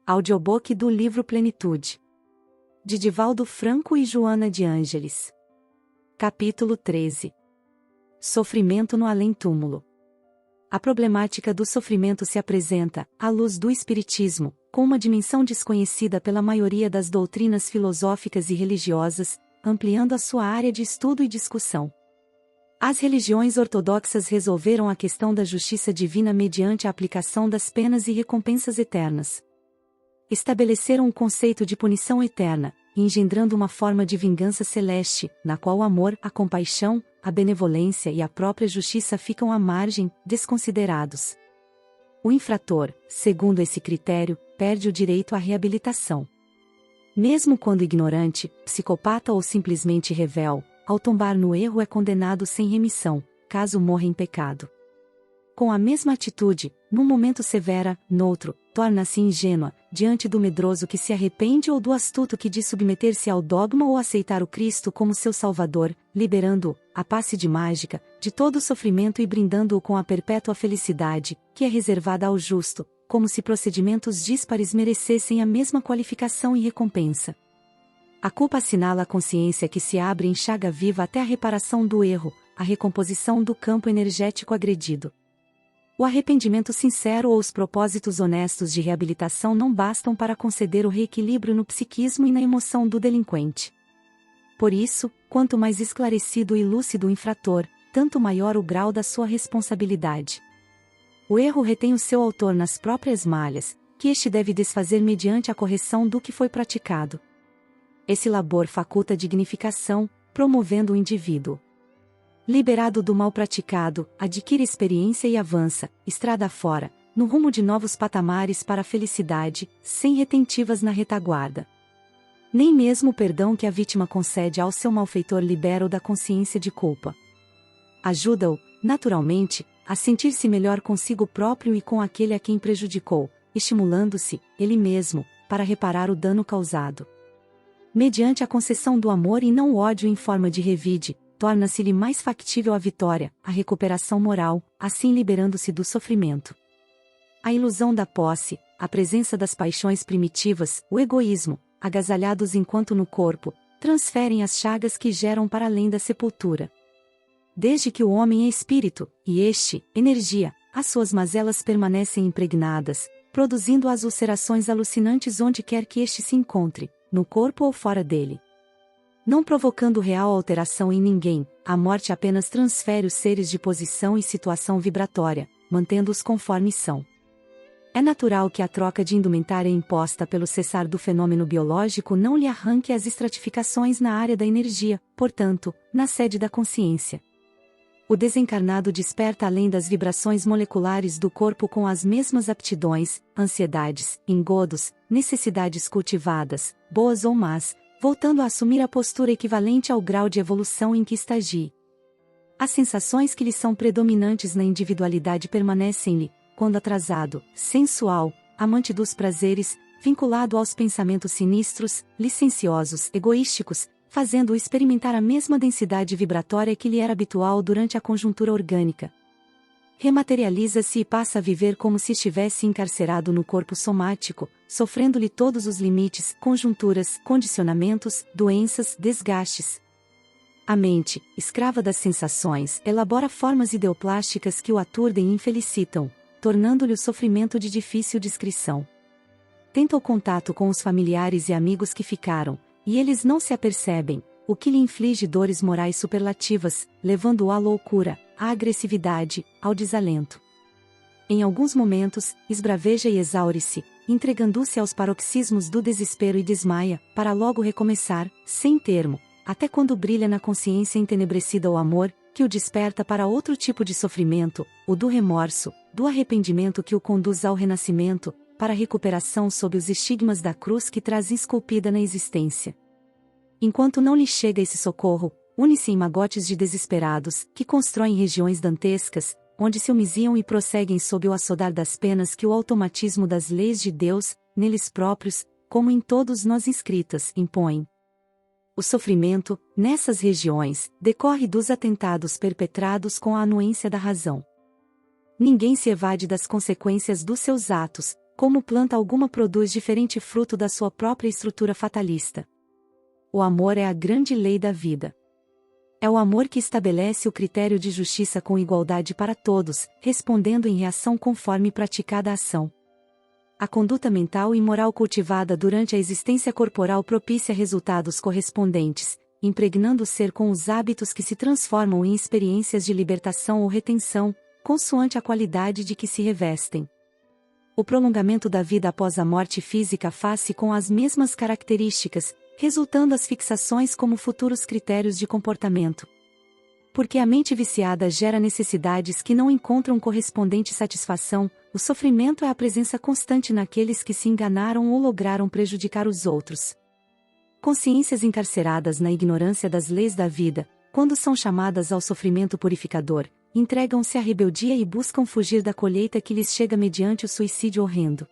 Audiobook do livro Plenitude, de Divaldo Franco e Joana de Ângeles. Capítulo 13. Sofrimento no além-túmulo. A problemática do sofrimento se apresenta, à luz do Espiritismo, com uma dimensão desconhecida pela maioria das doutrinas filosóficas e religiosas, ampliando a sua área de estudo e discussão. As religiões ortodoxas resolveram a questão da justiça divina mediante a aplicação das penas e recompensas eternas. Estabeleceram o conceito de punição eterna, engendrando uma forma de vingança celeste, na qual o amor, a compaixão, a benevolência e a própria justiça ficam à margem, desconsiderados. O infrator, segundo esse critério, perde o direito à reabilitação. Mesmo quando ignorante, psicopata ou simplesmente revel, ao tombar no erro é condenado sem remissão, caso morra em pecado. Com a mesma atitude, num momento severa, noutro, torna-se ingênua, diante do medroso que se arrepende ou do astuto que diz submeter-se ao dogma ou aceitar o Cristo como seu Salvador, liberando-o, a passe de mágica, de todo o sofrimento e brindando-o com a perpétua felicidade, que é reservada ao justo, como se procedimentos díspares merecessem a mesma qualificação e recompensa. A culpa assinala a consciência que se abre em chaga viva até a reparação do erro, a recomposição do campo energético agredido. O arrependimento sincero ou os propósitos honestos de reabilitação não bastam para conceder o reequilíbrio no psiquismo e na emoção do delinquente. Por isso, quanto mais esclarecido e lúcido o infrator, tanto maior o grau da sua responsabilidade. O erro retém o seu autor nas próprias malhas, que este deve desfazer mediante a correção do que foi praticado. Esse labor faculta a dignificação, promovendo o indivíduo. Liberado do mal praticado, adquire experiência e avança, estrada fora, no rumo de novos patamares para a felicidade, sem retentivas na retaguarda. Nem mesmo o perdão que a vítima concede ao seu malfeitor libera-o da consciência de culpa. Ajuda-o, naturalmente, a sentir-se melhor consigo próprio e com aquele a quem prejudicou, estimulando-se, ele mesmo, para reparar o dano causado. Mediante a concessão do amor e não o ódio em forma de revide, torna-se-lhe mais factível a vitória, a recuperação moral, assim liberando-se do sofrimento. A ilusão da posse, a presença das paixões primitivas, o egoísmo, agasalhados enquanto no corpo, transferem as chagas que geram para além da sepultura. Desde que o homem é espírito, e este, energia, as suas mazelas permanecem impregnadas, produzindo as ulcerações alucinantes onde quer que este se encontre, no corpo ou fora dele. Não provocando real alteração em ninguém, a morte apenas transfere os seres de posição e situação vibratória, mantendo-os conforme são. É natural que a troca de indumentária imposta pelo cessar do fenômeno biológico não lhe arranque as estratificações na área da energia, portanto, na sede da consciência. O desencarnado desperta além das vibrações moleculares do corpo com as mesmas aptidões, ansiedades, engodos, necessidades cultivadas, boas ou más, voltando a assumir a postura equivalente ao grau de evolução em que estagie. As sensações que lhe são predominantes na individualidade permanecem-lhe, quando atrasado, sensual, amante dos prazeres, vinculado aos pensamentos sinistros, licenciosos, egoísticos, fazendo-o experimentar a mesma densidade vibratória que lhe era habitual durante a conjuntura orgânica. Rematerializa-se e passa a viver como se estivesse encarcerado no corpo somático, sofrendo-lhe todos os limites, conjunturas, condicionamentos, doenças, desgastes. A mente, escrava das sensações, elabora formas ideoplásticas que o aturdem e infelicitam, tornando-lhe o sofrimento de difícil descrição. Tenta o contato com os familiares e amigos que ficaram, e eles não se apercebem, o que lhe inflige dores morais superlativas, levando-o à loucura, à agressividade, ao desalento. Em alguns momentos, esbraveja e exaure-se, entregando-se aos paroxismos do desespero e desmaia, para logo recomeçar, sem termo, até quando brilha na consciência entenebrecida o amor, que o desperta para outro tipo de sofrimento, o do remorso, do arrependimento que o conduz ao renascimento, para a recuperação sob os estigmas da cruz que traz esculpida na existência. Enquanto não lhe chega esse socorro, une-se em magotes de desesperados, que constroem regiões dantescas, onde se homiziam e prosseguem sob o açodar das penas que o automatismo das leis de Deus, neles próprios, como em todos nós inscritas, impõe. O sofrimento, nessas regiões, decorre dos atentados perpetrados com a anuência da razão. Ninguém se evade das consequências dos seus atos, como planta alguma produz diferente fruto da sua própria estrutura fatalista. O amor é a grande lei da vida. É o amor que estabelece o critério de justiça com igualdade para todos, respondendo em reação conforme praticada a ação. A conduta mental e moral cultivada durante a existência corporal propicia resultados correspondentes, impregnando o ser com os hábitos que se transformam em experiências de libertação ou retenção, consoante a qualidade de que se revestem. O prolongamento da vida após a morte física faz-se com as mesmas características, resultando as fixações como futuros critérios de comportamento. Porque a mente viciada gera necessidades que não encontram correspondente satisfação, o sofrimento é a presença constante naqueles que se enganaram ou lograram prejudicar os outros. Consciências encarceradas na ignorância das leis da vida, quando são chamadas ao sofrimento purificador, entregam-se à rebeldia e buscam fugir da colheita que lhes chega mediante o suicídio horrendo.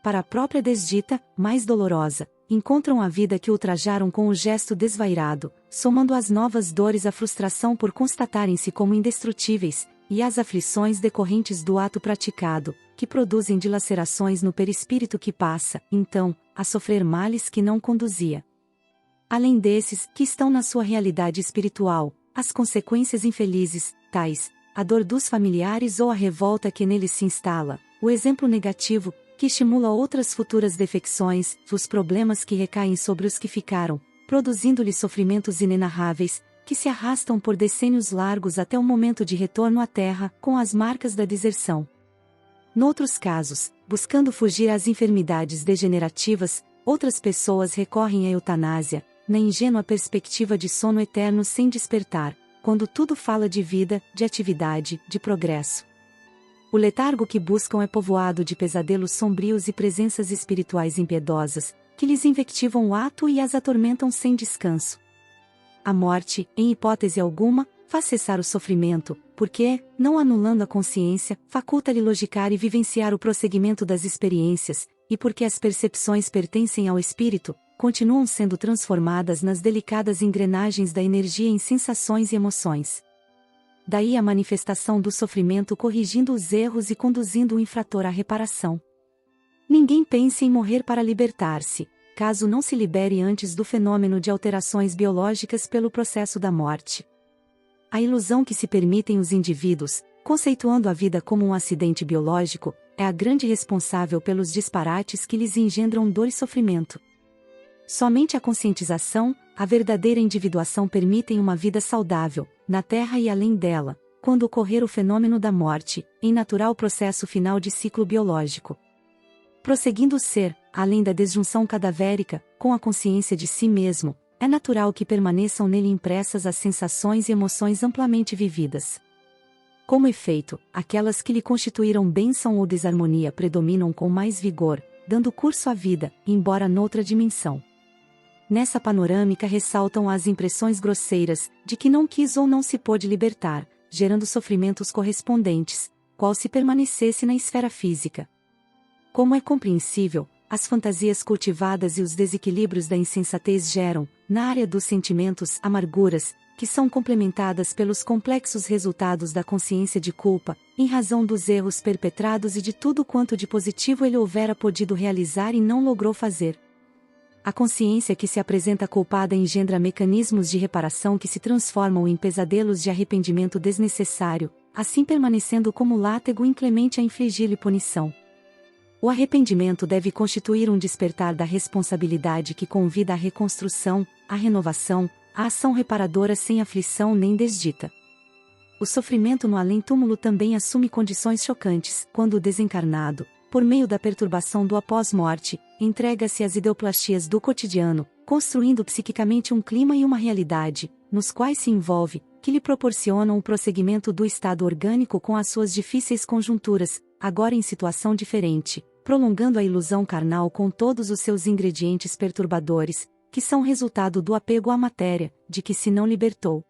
Para a própria desdita, mais dolorosa, encontram a vida que ultrajaram com o gesto desvairado, somando às novas dores a frustração por constatarem-se como indestrutíveis, e as aflições decorrentes do ato praticado, que produzem dilacerações no perispírito que passa, então, a sofrer males que não conduzia. Além desses, que estão na sua realidade espiritual, as consequências infelizes, tais, a dor dos familiares ou a revolta que neles se instala, o exemplo negativo, que estimula outras futuras defecções, os problemas que recaem sobre os que ficaram, produzindo-lhes sofrimentos inenarráveis, que se arrastam por decênios largos até o momento de retorno à Terra, com as marcas da deserção. Noutros casos, buscando fugir às enfermidades degenerativas, outras pessoas recorrem à eutanásia, na ingênua perspectiva de sono eterno sem despertar, quando tudo fala de vida, de atividade, de progresso. O letargo que buscam é povoado de pesadelos sombrios e presenças espirituais impiedosas, que lhes invectivam o ato e as atormentam sem descanso. A morte, em hipótese alguma, faz cessar o sofrimento, porque, não anulando a consciência, faculta-lhe logicar e vivenciar o prosseguimento das experiências, e porque as percepções pertencem ao espírito, continuam sendo transformadas nas delicadas engrenagens da energia em sensações e emoções. Daí a manifestação do sofrimento corrigindo os erros e conduzindo o infrator à reparação. Ninguém pense em morrer para libertar-se, caso não se libere antes do fenômeno de alterações biológicas pelo processo da morte. A ilusão que se permitem os indivíduos, conceituando a vida como um acidente biológico, é a grande responsável pelos disparates que lhes engendram dor e sofrimento. Somente a conscientização, a verdadeira individuação permitem uma vida saudável, na Terra e além dela, quando ocorrer o fenômeno da morte, em natural processo final de ciclo biológico. Prosseguindo o ser, além da desjunção cadavérica, com a consciência de si mesmo, é natural que permaneçam nele impressas as sensações e emoções amplamente vividas. Como efeito, aquelas que lhe constituíram bênção ou desarmonia predominam com mais vigor, dando curso à vida, embora noutra dimensão. Nessa panorâmica ressaltam as impressões grosseiras, de que não quis ou não se pôde libertar, gerando sofrimentos correspondentes, qual se permanecesse na esfera física. Como é compreensível, as fantasias cultivadas e os desequilíbrios da insensatez geram, na área dos sentimentos, amarguras, que são complementadas pelos complexos resultados da consciência de culpa, em razão dos erros perpetrados e de tudo quanto de positivo ele houvera podido realizar e não logrou fazer. A consciência que se apresenta culpada engendra mecanismos de reparação que se transformam em pesadelos de arrependimento desnecessário, assim permanecendo como látego inclemente a infligir-lhe punição. O arrependimento deve constituir um despertar da responsabilidade que convida à reconstrução, à renovação, à ação reparadora sem aflição nem desdita. O sofrimento no além-túmulo também assume condições chocantes, quando o desencarnado, por meio da perturbação do após-morte, entrega-se às ideoplastias do cotidiano, construindo psiquicamente um clima e uma realidade, nos quais se envolve, que lhe proporcionam o prosseguimento do estado orgânico com as suas difíceis conjunturas, agora em situação diferente, prolongando a ilusão carnal com todos os seus ingredientes perturbadores, que são resultado do apego à matéria, de que se não libertou.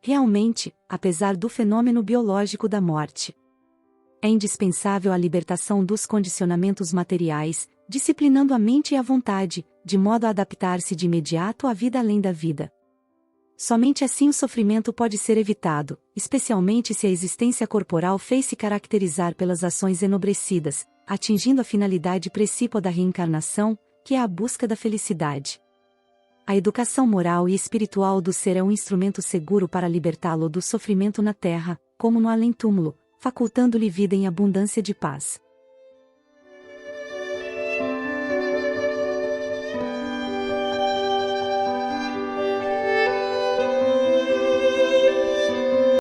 Realmente, apesar do fenômeno biológico da morte, é indispensável a libertação dos condicionamentos materiais, disciplinando a mente e a vontade, de modo a adaptar-se de imediato à vida além da vida. Somente assim o sofrimento pode ser evitado, especialmente se a existência corporal fez-se caracterizar pelas ações enobrecidas, atingindo a finalidade principal da reencarnação, que é a busca da felicidade. A educação moral e espiritual do ser é um instrumento seguro para libertá-lo do sofrimento na terra, como no além-túmulo, facultando-lhe vida em abundância de paz.